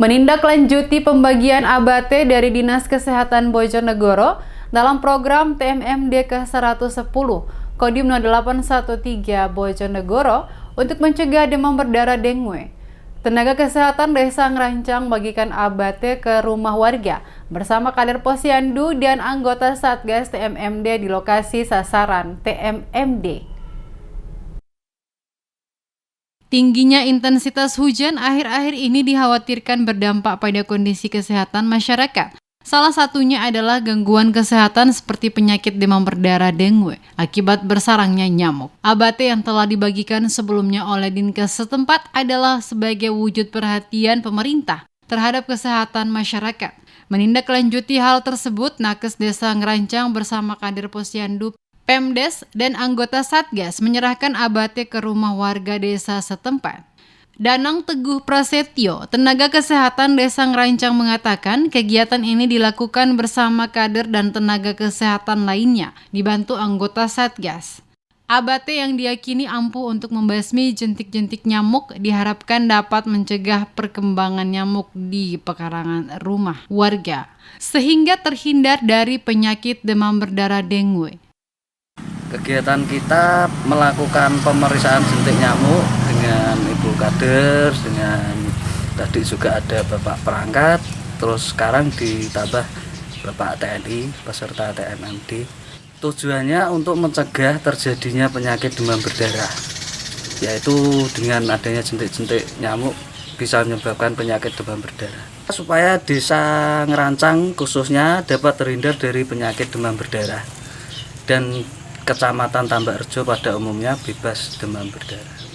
menindaklanjuti pembagian ABT dari Dinas Kesehatan Bojonegoro dalam program TMMD ke-110 Kodim 0813 Bojonegoro untuk mencegah demam berdarah dengue. Tenaga kesehatan Desa Ngerancang bagikan ABT ke rumah warga bersama kader Posyandu dan anggota Satgas TMMD di lokasi sasaran TMMD. Tingginya intensitas hujan akhir-akhir ini dikhawatirkan berdampak pada kondisi kesehatan masyarakat. Salah satunya adalah gangguan kesehatan seperti penyakit demam berdarah dengue akibat bersarangnya nyamuk. ABT yang telah dibagikan sebelumnya oleh Dinkes setempat adalah sebagai wujud perhatian pemerintah terhadap kesehatan masyarakat. Menindaklanjuti hal tersebut, Nakes Desa Ngerancang bersama kader Posyandu, Pemdes, dan anggota Satgas menyerahkan ABT ke rumah warga desa setempat. Danang Teguh Prasetyo, tenaga kesehatan Desa Ngerancang mengatakan kegiatan ini dilakukan bersama kader dan tenaga kesehatan lainnya, dibantu anggota Satgas. ABT yang diyakini ampuh untuk membasmi jentik-jentik nyamuk diharapkan dapat mencegah perkembangan nyamuk di pekarangan rumah warga, sehingga terhindar dari penyakit demam berdarah dengue. Kegiatan kita melakukan pemeriksaan jentik nyamuk dengan Ibu Kader, dengan tadi juga ada Bapak Perangkat, terus sekarang ditambah Bapak TNI, peserta TMMD. Tujuannya untuk mencegah terjadinya penyakit demam berdarah, yaitu dengan adanya jentik-jentik nyamuk bisa menyebabkan penyakit demam berdarah. Supaya Desa Ngerancang khususnya dapat terhindar dari penyakit demam berdarah dan Kecamatan Tambak Rejo pada umumnya bebas demam berdarah.